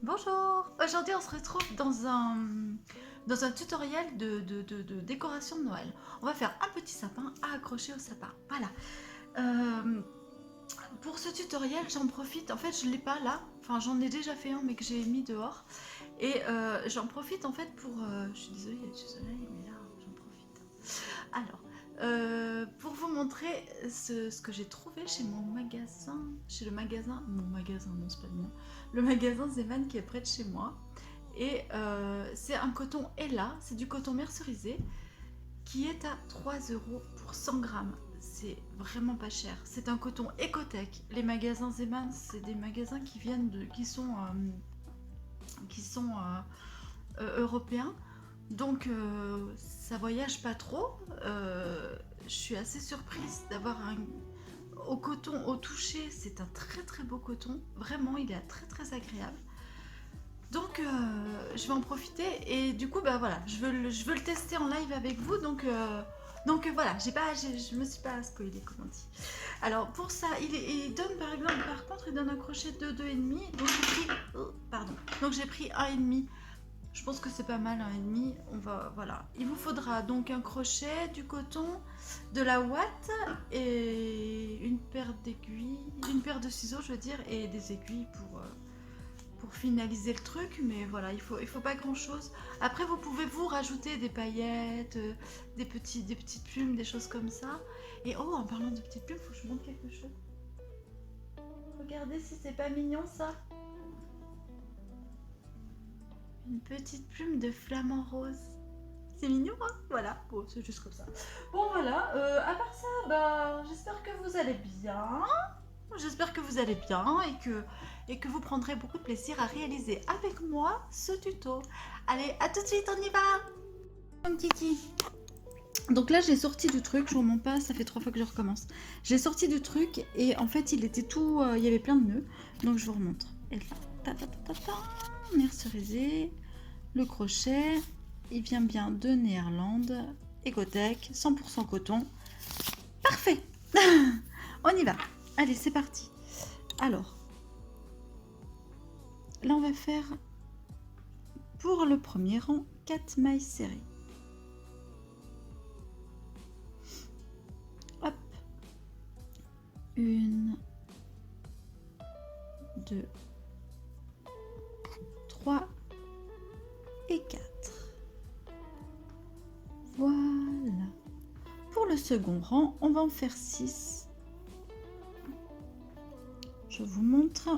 Bonjour! Aujourd'hui on se retrouve dans un tutoriel de décoration de Noël. On va faire un petit sapin à accrocher au sapin. Voilà. Euh, pour ce tutoriel j'en profite, en fait je ne l'ai pas là, enfin j'en ai déjà fait un mais que j'ai mis dehors. Et j'en profite en fait pour... je suis désolée, il y a du soleil mais là j'en profite. Alors, pour vous montrer ce que j'ai trouvé chez mon magasin, chez le magasin, mon magasin, non c'est pas le mien, le magasin Zeman qui est près de chez moi. Et c'est un coton Ella, c'est du coton mercerisé qui est à 3 euros pour 100 grammes. C'est vraiment pas cher. C'est un coton Ecotech. Les magasins Zeman, c'est des magasins qui viennent de, européens. Donc ça voyage pas trop. Je suis assez surprise d'avoir un au coton, au toucher. C'est un très très beau coton. Vraiment, il est très très agréable. Donc je vais en profiter et du coup bah voilà, je veux le tester en live avec vous. Donc voilà, je me suis pas spoilé comme on dit. Alors pour ça, il donne par exemple, par contre, il donne un crochet de 2,5. Donc j'ai pris, pardon, donc j'ai pris 1,5. Je pense que c'est pas mal, 1,5. Voilà. Il vous faudra donc un crochet, du coton, de la ouate et une paire d'aiguilles, une paire de ciseaux, je veux dire, et des aiguilles pour finaliser le truc. Mais voilà, il faut pas grand chose. Après, vous pouvez vous rajouter des paillettes, des petites plumes, des choses comme ça. Et oh, en parlant de petites plumes, faut que je vous montre quelque chose. Regardez si c'est pas mignon ça. Une petite plume de flamant rose. C'est mignon, hein? Voilà, bon, c'est juste comme ça. Bon, voilà, à part ça, bah, j'espère que vous allez bien. J'espère que vous allez bien et que vous prendrez beaucoup de plaisir à réaliser avec moi ce tuto. Allez, à tout de suite, on y va! Mon kiki. Donc là, j'ai sorti du truc, je vous remonte pas, ça fait 3 fois que je recommence. J'ai sorti du truc et en fait, il était tout... il y avait plein de nœuds, donc je vous remontre. Et là, ta ta ta ta ta, mercerisé, le crochet, il vient bien de Néerlande, Ecotech, 100% coton. Parfait. On y va. Allez, c'est parti. Alors, là, on va faire pour le premier rang 4 mailles serrées. Hop. 1, 2, 3 et 4. Voilà. Pour le second rang, on va en faire 6. Je vous montre.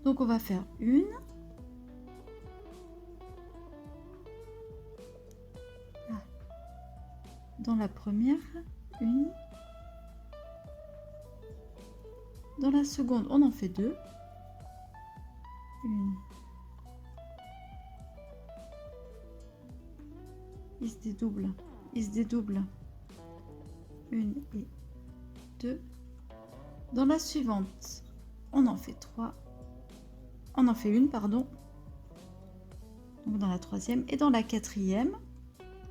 Donc on va faire une. Là. Dans la première, une. Dans la seconde, on en fait 2. Une. Il se dédouble. Il se dédouble. 1 et 2. Dans la suivante, on en fait 3. On en fait une, pardon. Donc dans la troisième. Et dans la quatrième,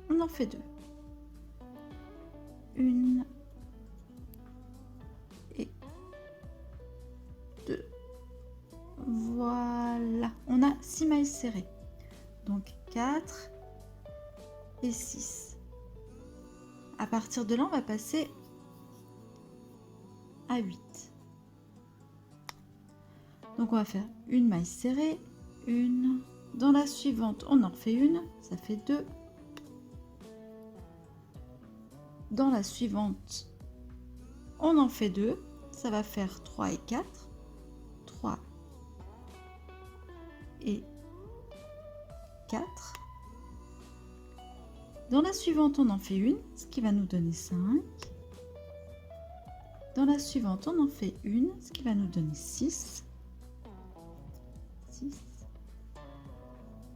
on en fait 2. 1 et 2. Voilà. On a 6 mailles serrées. Donc 4 et 6. À partir de là, on va passer à 8. Donc on va faire une maille serrée, une. Dans la suivante, on en fait une, ça fait 2. Dans la suivante, on en fait 2, ça va faire 3 et 4. 3 et 4. Dans la suivante, on en fait une, ce qui va nous donner 5. Dans la suivante, on en fait une, ce qui va nous donner 6. 6.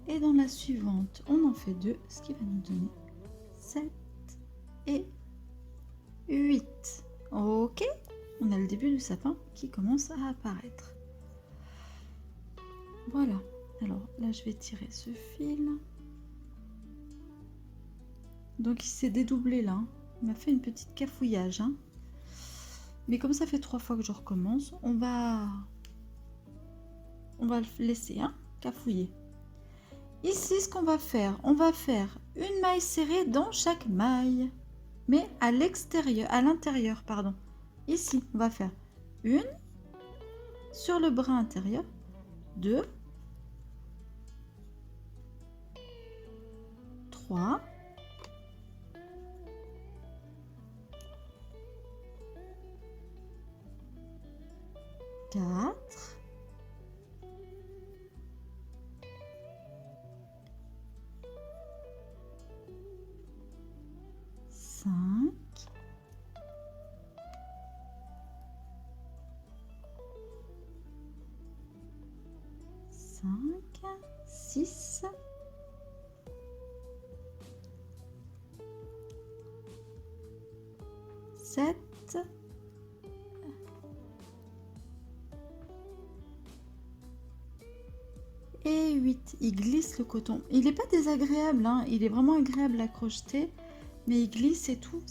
Et dans la suivante, on en fait 2, ce qui va nous donner 7 et 8. Ok, on a le début du sapin qui commence à apparaître. Voilà, alors là je vais tirer ce fil. Donc il s'est dédoublé là, il m'a fait une petite cafouillage. Mais comme ça fait 3 fois que je recommence, on va le laisser cafouiller. Ici, ce qu'on va faire, on va faire une maille serrée dans chaque maille, mais à l'intérieur, pardon. Ici, on va faire une sur le brin intérieur, 2, 3, 4, 5, 6, 7 et 8. Il glisse le coton. Il n'est pas désagréable, il est vraiment agréable à crocheter, mais il glisse et tout.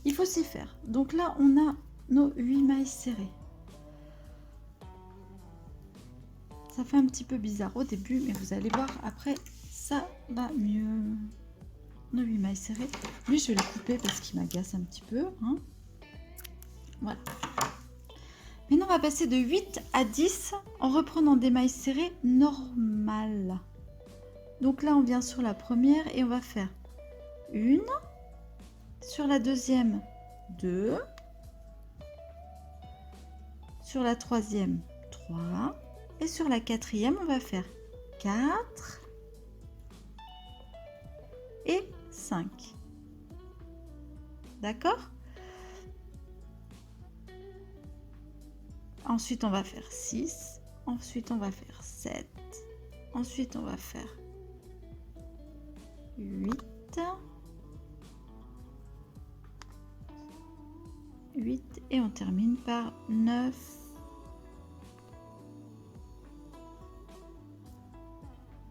Il faut s'y faire. Donc là, on a nos 8 mailles serrées. Ça fait un petit peu bizarre au début, mais vous allez voir, après, ça va mieux. Nos 8 mailles serrées. Lui, je vais le couper parce qu'il m'agace un petit peu. Voilà. Maintenant, on va passer de 8 à 10 en reprenant des mailles serrées normales. Donc là, on vient sur la première et on va faire une. Sur la deuxième, 2. Sur la troisième, 3. Et sur la quatrième, on va faire 4 et 5. D'accord? Ensuite, on va faire 6. Ensuite, on va faire 7. Ensuite, on va faire 8. 8 et on termine par 9.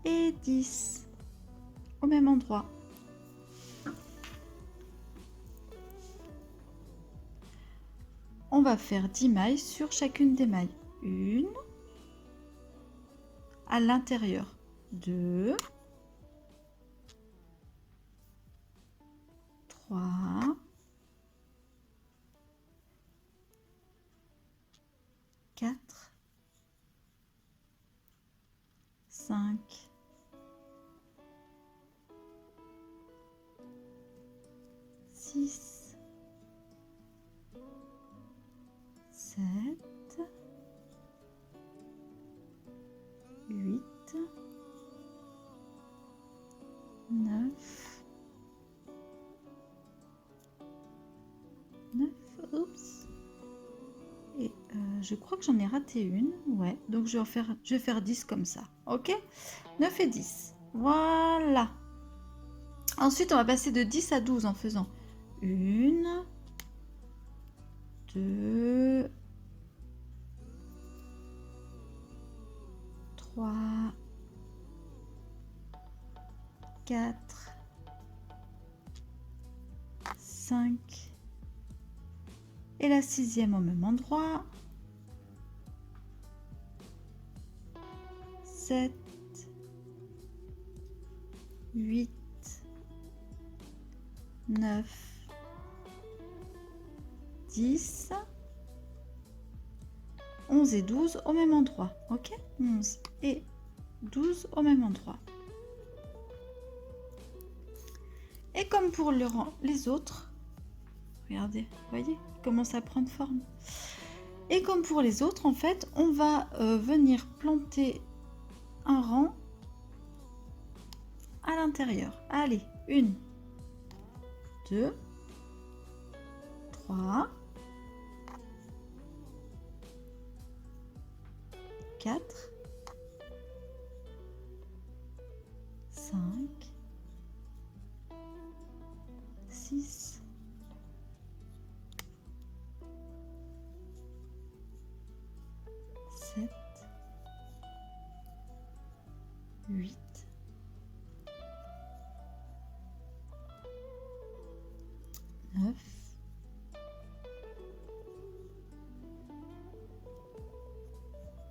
Et 10 au même endroit. On va faire 10 mailles sur chacune des mailles. Une à l'intérieur, 2, 3, 4, 5, 6, 7, 8, 9, oups. Et je crois que j'en ai raté une. Ouais, donc je vais faire 10 comme ça. Ok? 9 et 10. Voilà. Ensuite, on va passer de 10 à 12 en faisant 1, 2, 3, 4, 5 et la sixième au même endroit, 7, 8, 9, 10, 11 et 12 au même endroit. Ok? 11 et 12 au même endroit. Et comme pour les autres, regardez, vous voyez, il commence à prendre forme. Et comme pour les autres, en fait, on va venir planter un rang à l'intérieur. Allez, 1, 2, 3, 4, 5, 6, 7, 8, 9,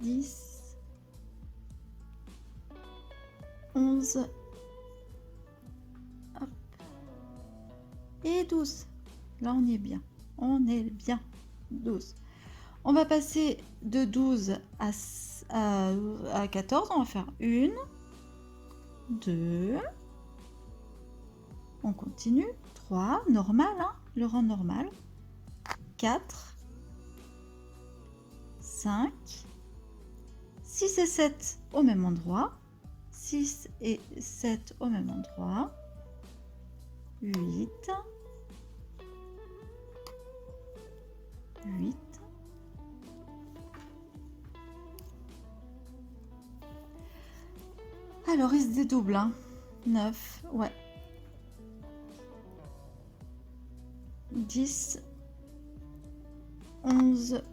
10, 11, hop, et 12. Là, on est bien. On est bien. 12. On va passer de 12 à 14. On va faire 1, 2. On continue. 3, normal, hein, le rang normal. 4, 5, 6 et 7 au même endroit. 6 et 7 au même endroit. 8, 8. Alors, il se dédouble, hein. 9, ouais. 10, 11,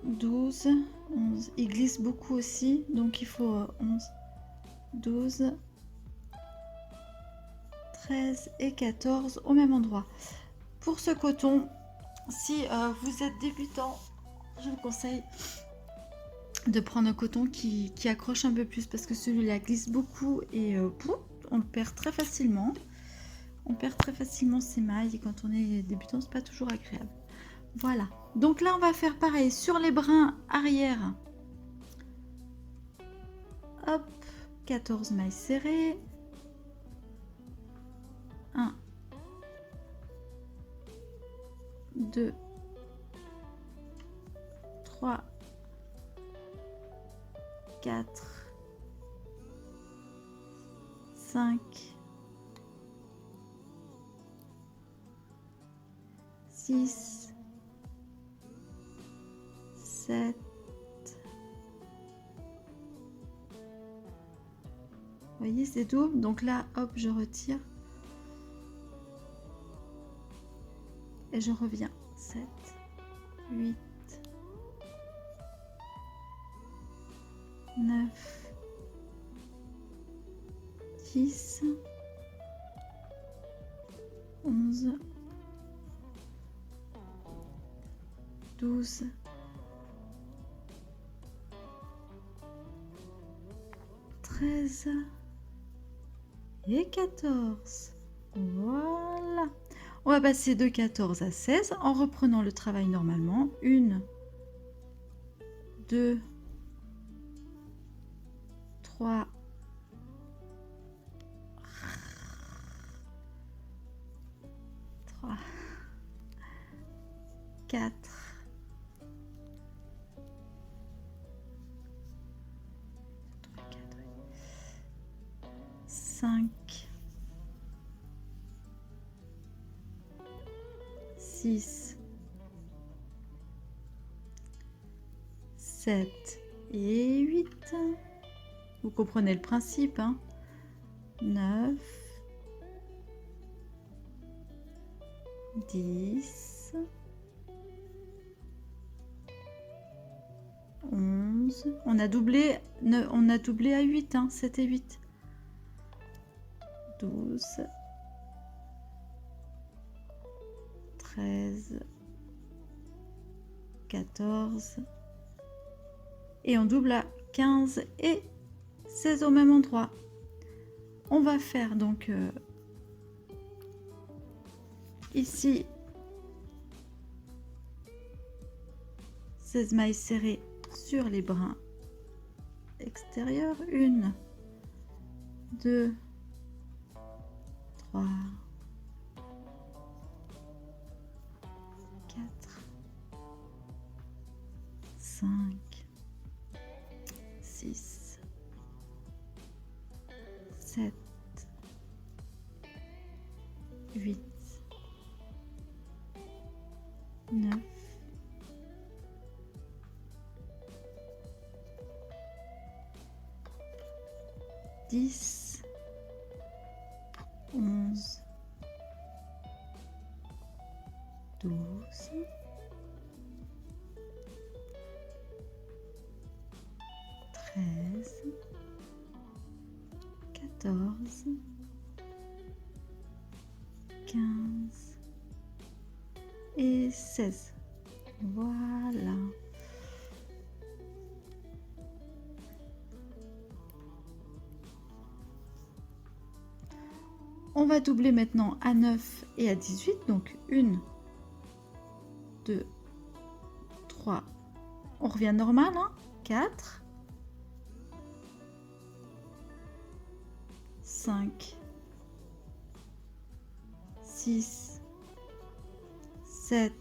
12, 11. Il glisse beaucoup aussi, donc il faut 11, 12, 13 et 14 au même endroit. Pour ce coton, si vous êtes débutant, je vous conseille de prendre un coton qui accroche un peu plus parce que celui-là glisse beaucoup et on le perd très facilement. On perd très facilement ses mailles et quand on est débutant, c'est pas toujours agréable. Voilà. Donc là, on va faire pareil sur les brins arrière. Hop, 14 mailles serrées. 1, 2, 3, 4, 5, 6, 7, 8. Vous voyez, c'est double. Donc là, hop, je retire. Et je reviens. 7, 8, 9, 10, 11, 12, 13 et 14. Voilà. On va passer de 14 à 16 en reprenant le travail normalement. 1, 2, 3, 4, 5, 6, 7 et 8. Vous comprenez le principe, hein? 9, 10, 11. On a doublé à 8, hein, 7 et 8. 12, 13, 14. Et on double à 15 et 16 au même endroit. On va faire donc ici 16 mailles serrées sur les brins extérieurs. 1, 2, 3, 4, 5, 6, 7, 8, 9, 10, 11, 12, 13, 14, 15 et 16. Voilà. On va doubler maintenant à 9 et à 18. Donc 1, 2, 3. On revient normal, hein, 4, 5, 6, 7,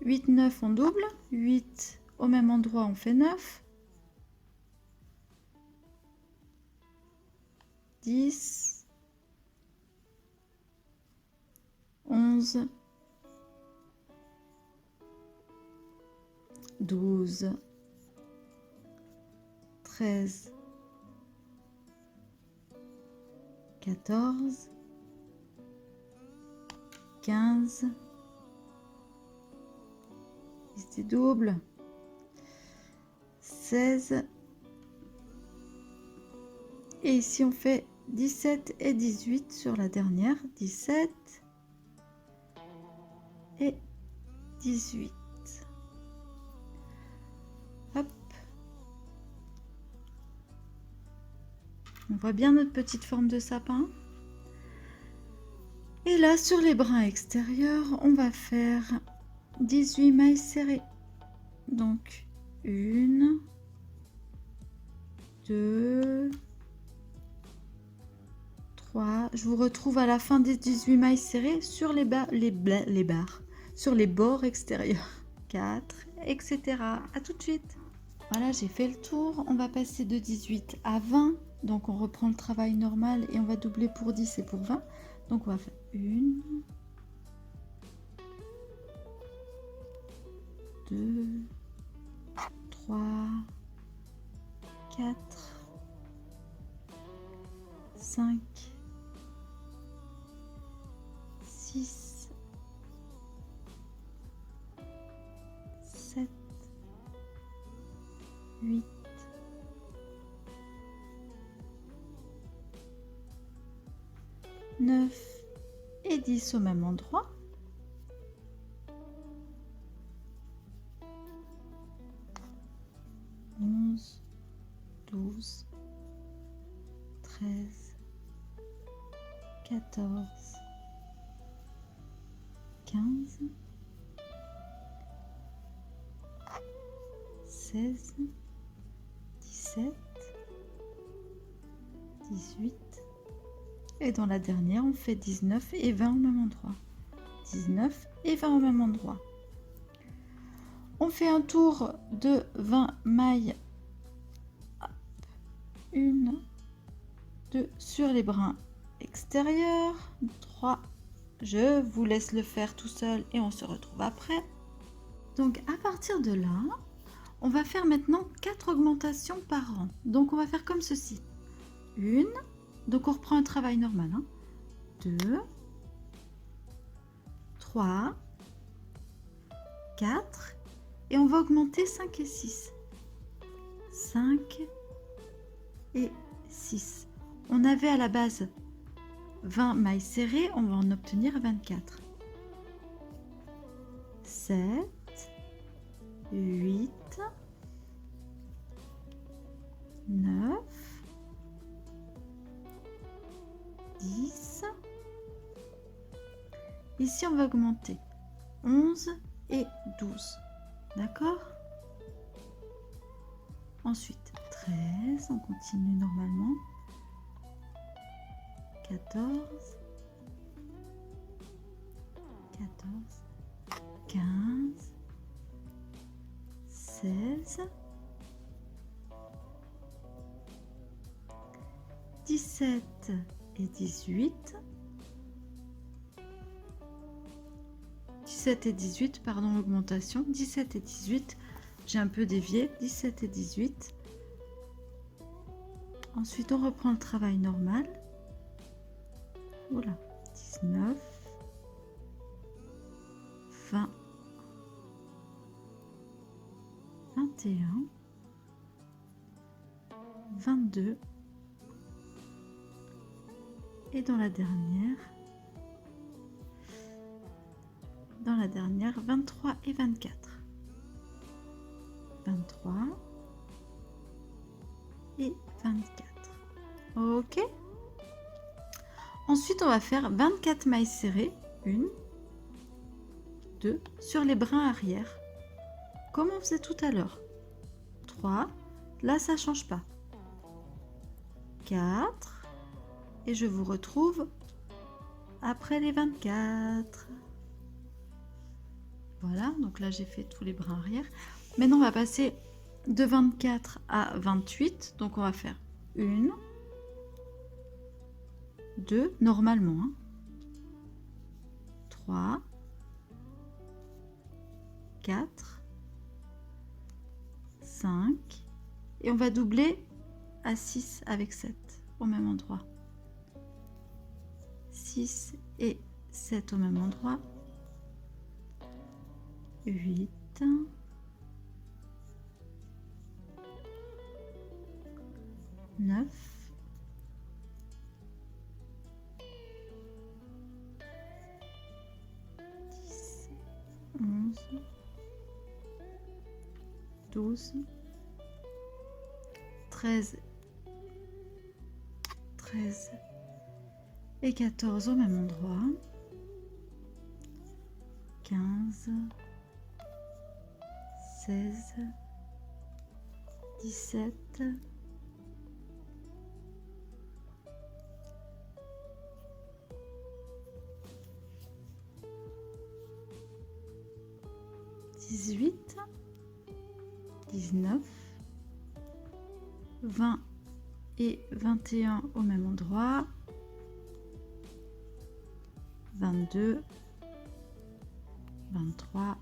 8, 9, on double. 8, au même endroit, on fait 9. 10, 11, 12, 13, 14, 15, ici double, 16, et ici on fait 17 et 18 sur la dernière, 17 et 18. Hop. On voit bien notre petite forme de sapin. Et là, sur les brins extérieurs, on va faire 18 mailles serrées. Donc, 1, 2, 3. Je vous retrouve à la fin des 18 mailles serrées sur les barres, sur les bords extérieurs. 4, etc. À tout de suite. Voilà, j'ai fait le tour. On va passer de 18 à 20. Donc, on reprend le travail normal et on va doubler pour 10 et pour 20. Donc, on va faire 1, 2, 3, 4, 5, 6, 7, 8, 9 et 10 au même endroit. 11, 12, 13, 14, 15, 16, 17, 18. Et dans la dernière, on fait 19 et 20 au même endroit. 19 et 20 au même endroit. On fait un tour de 20 mailles. 1, 2 sur les brins extérieurs. 3. Je vous laisse le faire tout seul et on se retrouve après. Donc à partir de là, on va faire maintenant 4 augmentations par rang. Donc on va faire comme ceci. 1. Donc on reprend un travail normal. 2, 3, 4 et on va augmenter 5 et 6. 5 et 6. On avait à la base 20 mailles serrées, on va en obtenir 24. 7, 8, 9, 10. Ici, on va augmenter 11 et 12. D'accord? Ensuite, 13, on continue normalement. 14, 15, 16, 17 et 18. 17 et 18, pardon, l'augmentation. 17 et 18, j'ai un peu dévié. 17 et 18. Ensuite, on reprend le travail normal. Voilà, 19, 20, 21, 22 et dans la dernière 23 et 24. 23 et 24. Ok. Ensuite, on va faire 24 mailles serrées. 1, 2, sur les brins arrière. Comme on faisait tout à l'heure. 3, là ça change pas. 4, et je vous retrouve après les 24. Voilà, donc là j'ai fait tous les brins arrière. Maintenant on va passer de 24 à 28. Donc on va faire 1, 2, normalement. 3, 4, 5. Et on va doubler à 6 avec 7 au même endroit. 6 et 7 au même endroit. 8, 9, 10, 11, 12, 13 et 14 au même endroit. 15, 16, 17, 18, 19, 20 et 21 au même endroit. 22, 23,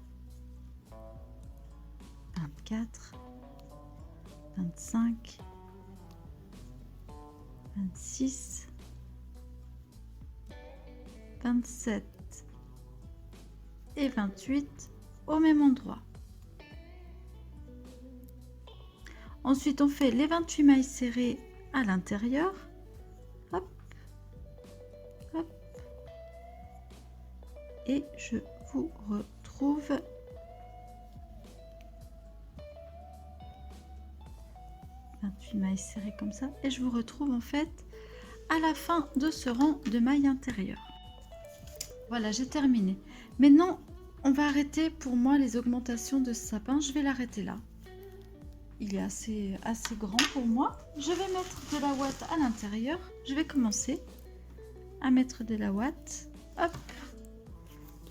24, 25, 26, 27 et 28 au même endroit. Ensuite, on fait les 28 mailles serrées à l'intérieur. Hop, hop. Et je vous retrouve mailles serrées comme ça, et je vous retrouve en fait à la fin de ce rang de mailles intérieures. Voilà, j'ai terminé. Maintenant, on va arrêter pour moi les augmentations de ce sapin. Je vais l'arrêter là. Il est assez grand pour moi. Je vais mettre de la ouate à l'intérieur. Je vais commencer à mettre de la ouate. Hop.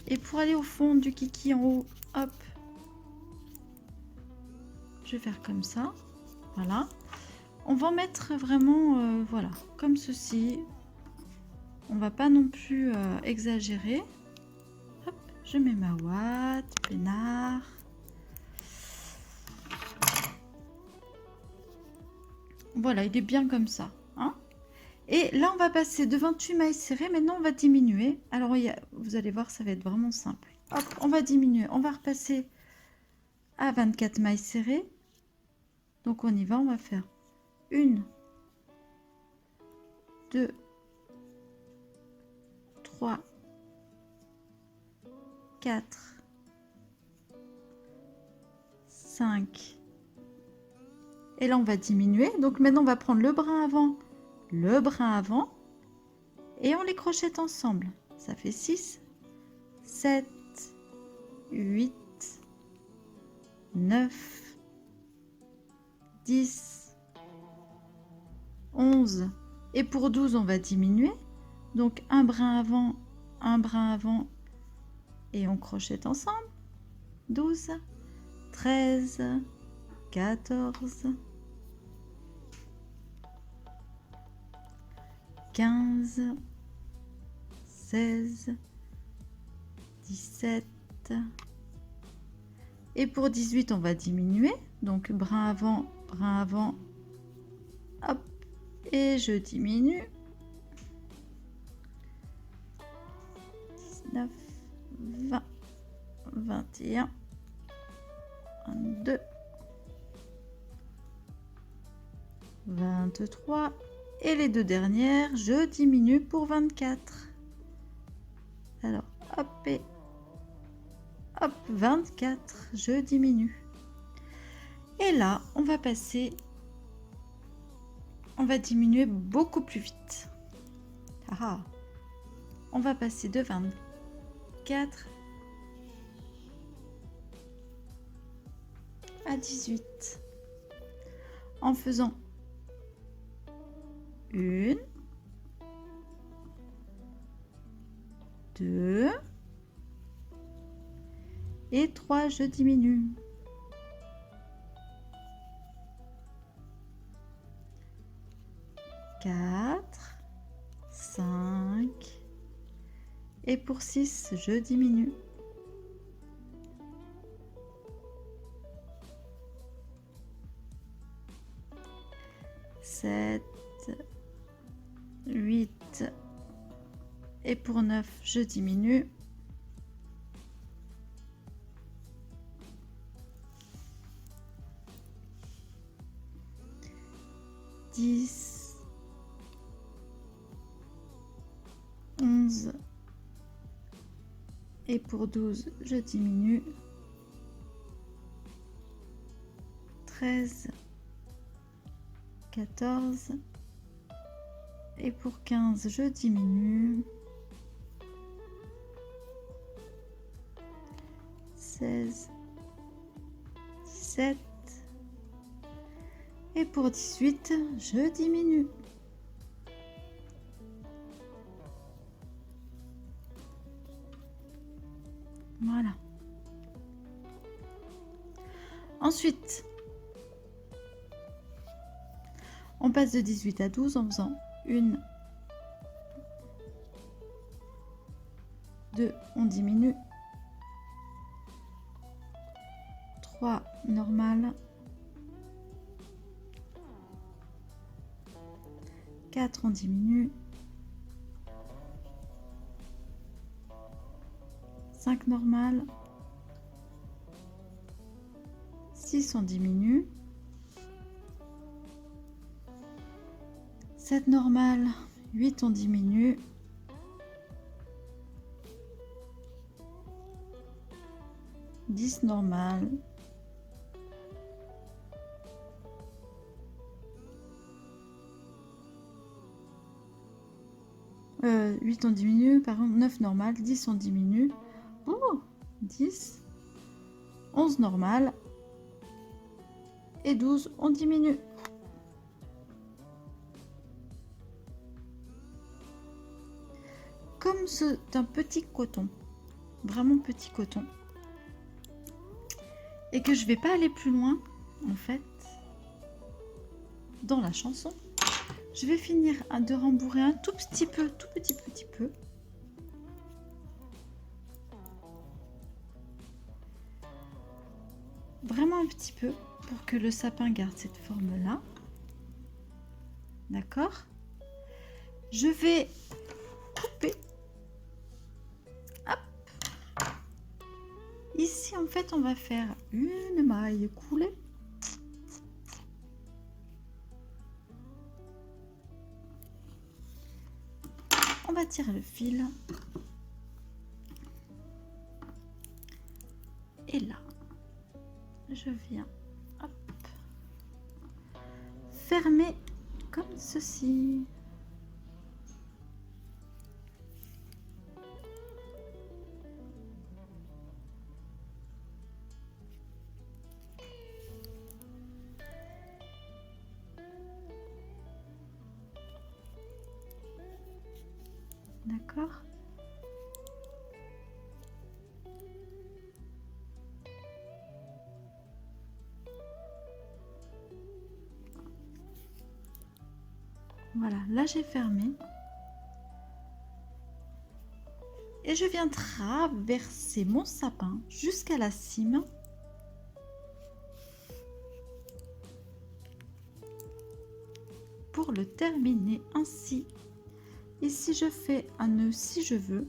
Et pour aller au fond du kiki en haut, hop. Je vais faire comme ça. Voilà. On va en mettre vraiment, voilà, comme ceci. On va pas non plus exagérer. Hop, je mets ma ouate, peinard. Voilà, il est bien comme ça. Hein, et là, on va passer de 28 mailles serrées. Maintenant, on va diminuer. Alors, vous allez voir, ça va être vraiment simple. Hop, on va diminuer. On va repasser à 24 mailles serrées. Donc, on y va. On va faire 1, 2, 3, 4, 5. Et là, on va diminuer. Donc, maintenant, on va prendre le brin avant, et on les crochette ensemble. Ça fait 6, 7, 8, 9, 10, 11. Et pour 12, on va diminuer. Donc, un brin avant, et on crochette ensemble. 12, 13, 14, 15, 16, 17. Et pour 18, on va diminuer. Donc, brin avant, hop, et je diminue. 19, 20, 21, 22, 23. Et les deux dernières, je diminue pour 24. Alors, hop, et hop, 24, je diminue. Et là, on va passer, on va diminuer beaucoup plus vite. Ah, on va passer de 24 à 18 en faisant 1, 2 et 3, je diminue. 4, 5 et pour 6, je diminue. 7, 8 et pour 9, je diminue. 10, 11 et pour 12, je diminue. 13, 14 et pour 15, je diminue. 16, 17 et pour 18, je diminue. Voilà. Ensuite, on passe de 18 à 12 en faisant 1, 2, on diminue, 3, normal, 4, on diminue, 5, normal, 6, on diminue, 7, normal, 8, on diminue, 10, normal, 8 on diminue, par exemple 9 normal, 10 on diminue, 10, 11 normal et 12 on diminue. Comme c'est un petit coton, vraiment petit coton, et que je vais pas aller plus loin en fait dans la chanson, je vais finir de rembourrer un tout petit peu, tout petit peu. Vraiment un petit peu pour que le sapin garde cette forme là. D'accord? Je vais couper. Hop. Ici en fait on va faire une maille coulée. On va tirer le fil. Et là, je viens hop, fermer comme ceci. D'accord? Voilà, là j'ai fermé. Et je viens traverser mon sapin jusqu'à la cime. Pour le terminer ainsi. Ici je fais un nœud si je veux.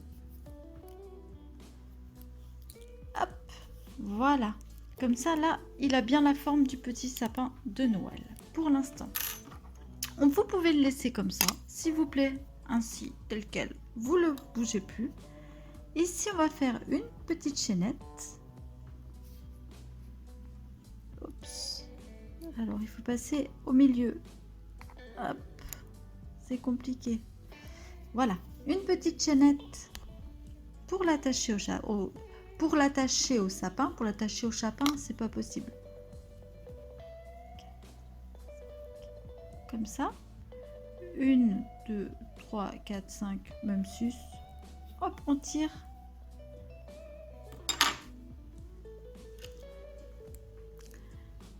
Hop, voilà. Comme ça là, il a bien la forme du petit sapin de Noël. Pour l'instant. Vous pouvez le laisser comme ça, s'il vous plaît, ainsi, tel quel. Vous le bougez plus. Ici, on va faire une petite chaînette. Oups. Alors, il faut passer au milieu. Hop. C'est compliqué. Voilà. une petite chaînette pour l'attacher pour l'attacher au sapin. Pour l'attacher au sapin, c'est pas possible. Comme ça. 1, 2, 3, 4, 5, même 6. Hop, on tire.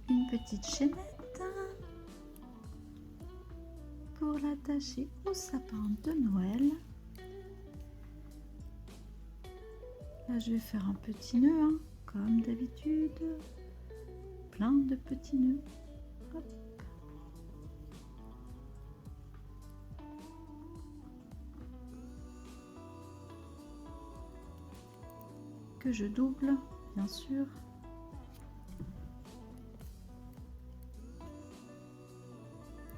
Une petite chaînette pour l'attacher au sapin de Noël. Là, je vais faire un petit nœud, hein, comme d'habitude. Plein de petits nœuds. Hop. Que je double, bien sûr.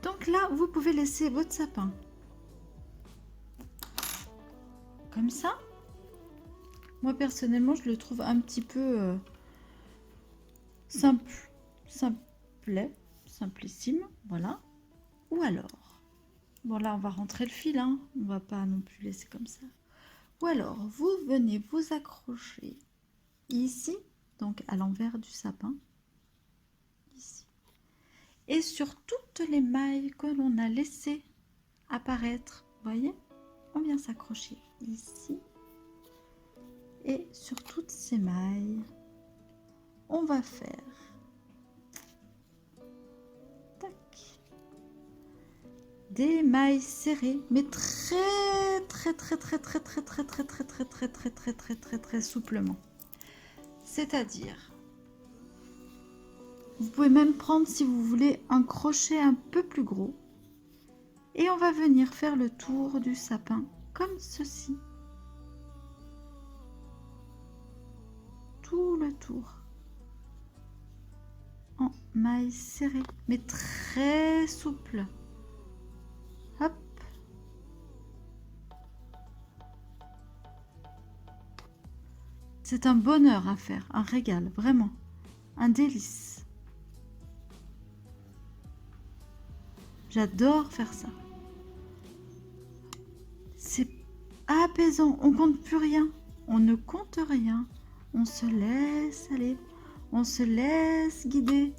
Donc là, vous pouvez laisser votre sapin comme ça. Moi, personnellement, je le trouve un petit peu simplissime, voilà. Ou alors, bon là, on va rentrer le fil, hein. On va pas non plus laisser comme ça. Ou alors, vous venez vous accrocher ici, donc à l'envers du sapin, ici. Et sur toutes les mailles que l'on a laissées apparaître, vous voyez, on vient s'accrocher ici. Et sur toutes ces mailles, on va faire tac, des mailles serrées, mais très souplement. C'est-à-dire, vous pouvez même prendre, si vous voulez, un crochet un peu plus gros. Et on va venir faire le tour du sapin comme ceci. Tout le tour. En mailles serrées, mais très souple. Hop. C'est un bonheur à faire, un régal, vraiment. Un délice. J'adore faire ça. C'est apaisant, on compte plus rien. On ne compte rien. On se laisse aller. On se laisse guider.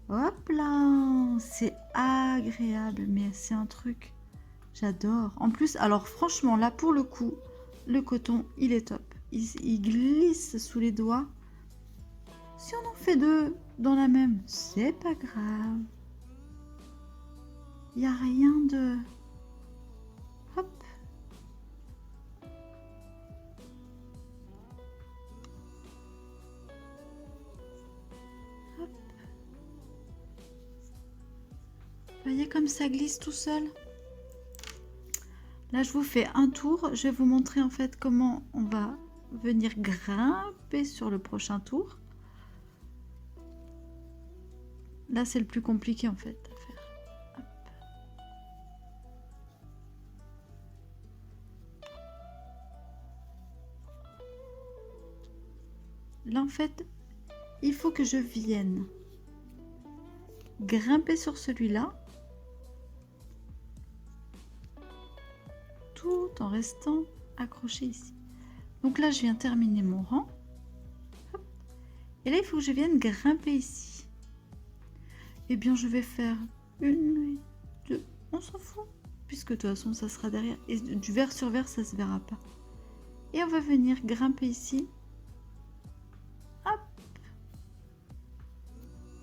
Hop là, c'est agréable, mais c'est un truc, j'adore. En plus, alors franchement, là pour le coup, le coton, il est top. Il glisse sous les doigts. Si on en fait deux dans la même, c'est pas grave. Il n'y a rien de... Hop. Hop. Vous voyez comme ça glisse tout seul. Là, je vous fais un tour. Je vais vous montrer en fait comment on va venir grimper sur le prochain tour. Là, c'est le plus compliqué en fait à faire. Hop. Là, en fait, il faut que je vienne grimper sur celui-là tout en restant accroché ici. Donc là, je viens terminer mon rang. Hop. Et là, il faut que je vienne grimper ici. Eh bien, je vais faire une, deux, on s'en fout, puisque de toute façon, ça sera derrière. Et du vert sur vert, ça se verra pas. Et on va venir grimper ici. Hop.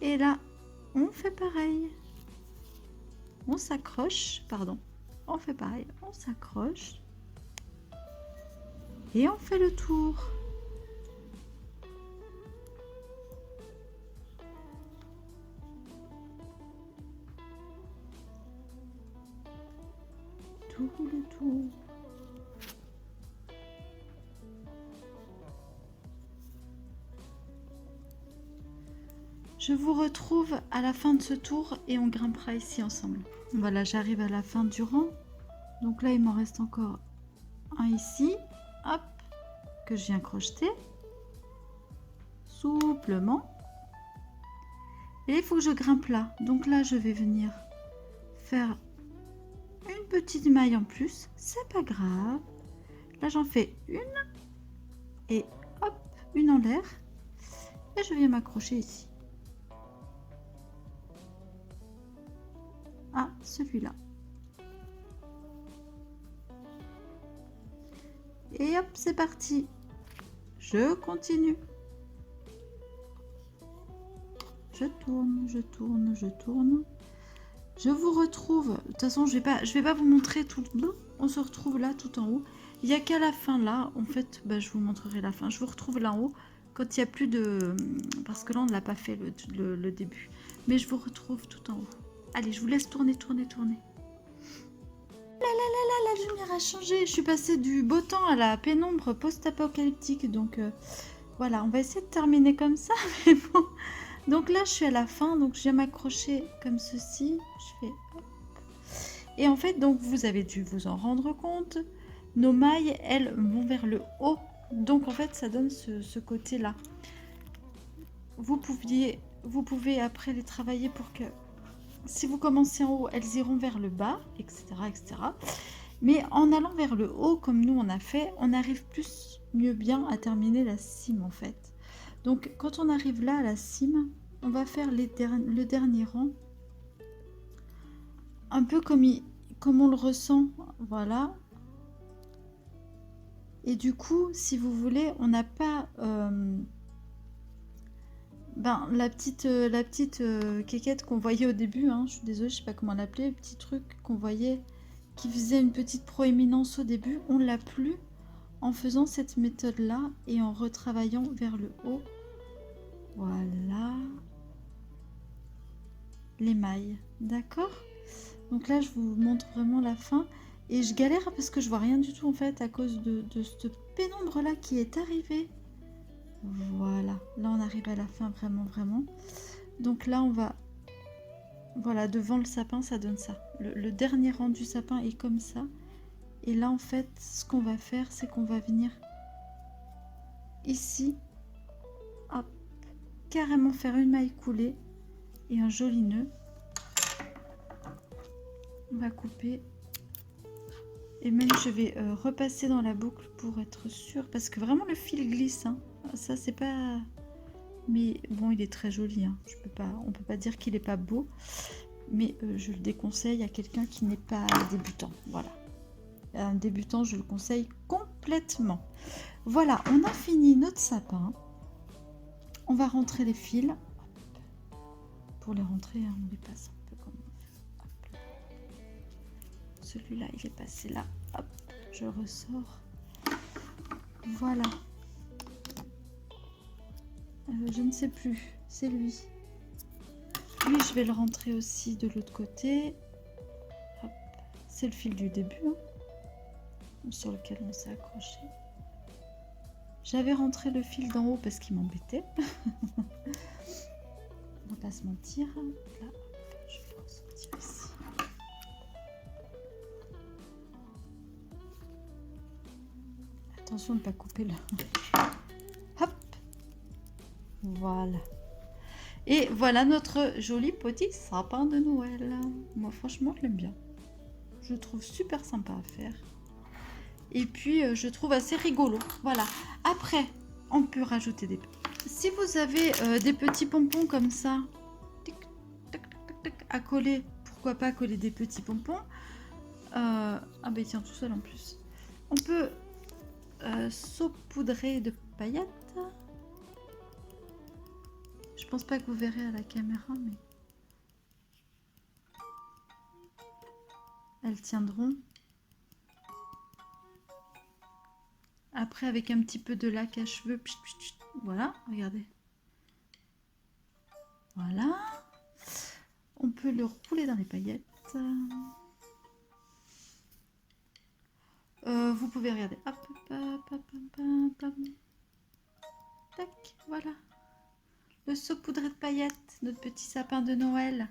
Et là, on fait pareil. On s'accroche, pardon. On fait pareil, on s'accroche. Et on fait le tour. Tout le tour. Je vous retrouve à la fin de ce tour et on grimpera ici ensemble. Voilà, j'arrive à la fin du rang. Donc là, il m'en reste encore un ici. Hop, que je viens crocheter. Souplement. Et il faut que je grimpe là. Donc là, je vais venir faire une petite maille en plus, c'est pas grave. Là, j'en fais une et hop, une en l'air. Et je viens m'accrocher ici. À celui-là. Et hop, c'est parti. Je continue. Je tourne, je tourne, je tourne. Je vous retrouve. De toute façon, je vais pas vous montrer tout le bout. On se retrouve là, tout en haut. Il n'y a qu'à la fin, là. En fait, bah, je vous montrerai la fin. Je vous retrouve là en haut. Quand il n'y a plus de... Parce que là, on ne l'a pas fait, le début. Mais je vous retrouve tout en haut. Allez, je vous laisse tourner, tourner, tourner. La lumière a changé. Je suis passée du beau temps à la pénombre post-apocalyptique. Donc, voilà. On va essayer de terminer comme ça. Mais bon... Donc là, je suis à la fin, donc je viens m'accrocher comme ceci. Je fais hop. Et en fait, donc vous avez dû vous en rendre compte. Nos mailles, elles, vont vers le haut. Donc en fait, ça donne ce côté-là. Vous pouvez après les travailler pour que, si vous commencez en haut, elles iront vers le bas, etc., etc. Mais en allant vers le haut, comme nous on a fait, on arrive mieux bien à terminer la cime en fait. Donc quand on arrive là à la cime, on va faire le dernier rang. Un peu comme on le ressent, voilà. Et du coup, si vous voulez, on n'a pas la petite quéquette qu'on voyait au début. Hein, je suis désolée, je sais pas comment l'appeler, le petit truc qu'on voyait qui faisait une petite proéminence au début. On l'a plus en faisant cette méthode-là et en retravaillant vers le haut. Voilà. Les mailles, d'accord? Donc là, je vous montre vraiment la fin. Et je galère parce que je vois rien du tout en fait à cause de cette pénombre-là qui est arrivée. Voilà, là on arrive à la fin vraiment, vraiment. Donc là, on va... Voilà, devant le sapin, ça donne ça. Le dernier rang du sapin est comme ça. Et là, en fait, ce qu'on va faire, c'est qu'on va venir ici, hop, carrément faire une maille coulée et un joli nœud. On va couper. Et même, je vais repasser dans la boucle pour être sûre. Parce que vraiment, le fil glisse. Hein. Ça, c'est pas... Mais bon, il est très joli. Hein. On peut pas dire qu'il est pas beau. Mais je le déconseille à quelqu'un qui n'est pas débutant. Voilà. Un débutant, je le conseille complètement. Voilà, on a fini notre sapin. On va rentrer les fils. Pour les rentrer, hein, on les passe un peu comme on fait. Celui-là, il est passé là. Hop, je ressors. Voilà. Je ne sais plus. C'est lui. Lui, je vais le rentrer aussi de l'autre côté. C'est le fil du début, hein, sur lequel on s'est accroché. J'avais rentré le fil d'en haut parce qu'il m'embêtait. On va pas se mentir. Là, je vais le ressortir ici. Attention de ne pas couper là. Hop. Voilà. Et voilà notre joli petit sapin de Noël. Moi, franchement, je l'aime bien. Je le trouve super sympa à faire. Et puis, je trouve assez rigolo. Voilà. Après, on peut rajouter des... Si vous avez des petits pompons comme ça, tic, tac, tac, tac, à coller, pourquoi pas coller des petits pompons. Ah ben, il tient tout seul en plus. On peut saupoudrer de paillettes. Je pense pas que vous verrez à la caméra, mais elles tiendront. Après, avec un petit peu de lac à cheveux, voilà, regardez. Voilà. On peut le rouler dans les paillettes. Vous pouvez regarder. Hop, hop, hop, hop, hop. Tac, voilà. Le saupoudré de paillettes, notre petit sapin de Noël.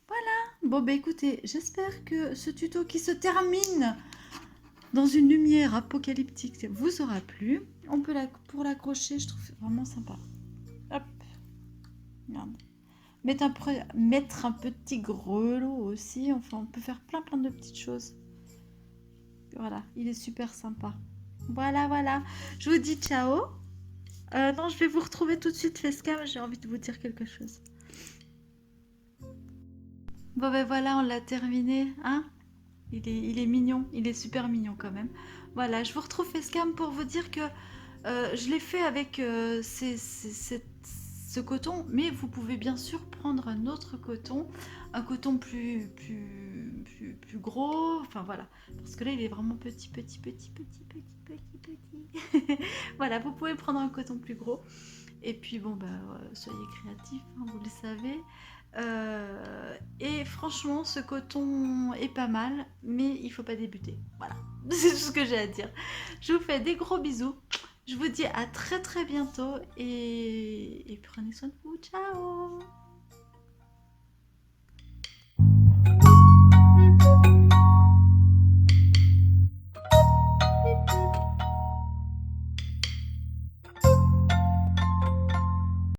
Voilà. Bon, bah écoutez, j'espère que ce tuto qui se termine dans une lumière apocalyptique vous aura plu. On peut pour l'accrocher, je trouve vraiment sympa. Hop. Regarde. Mettre un petit grelot aussi. Enfin, on peut faire plein de petites choses. Voilà, il est super sympa. Voilà, voilà. Je vous dis ciao. Non, je vais vous retrouver tout de suite, Facecam. J'ai envie de vous dire quelque chose. Bon, ben voilà, on l'a terminé, hein? Il est mignon, il est super mignon quand même. Voilà, je vous retrouve Facecam pour vous dire que je l'ai fait avec ce coton, mais vous pouvez bien sûr prendre un autre coton, un coton plus gros, enfin voilà, parce que là il est vraiment petit, petit, petit, petit, petit, petit, petit. Voilà, vous pouvez prendre un coton plus gros. Et puis bon, bah, soyez créatifs, hein, vous le savez. Et franchement, ce coton est pas mal, mais il faut pas débuter. Voilà, c'est tout ce que j'ai à dire. Je vous fais des gros bisous. Je vous dis à très très bientôt et prenez soin de vous. Ciao!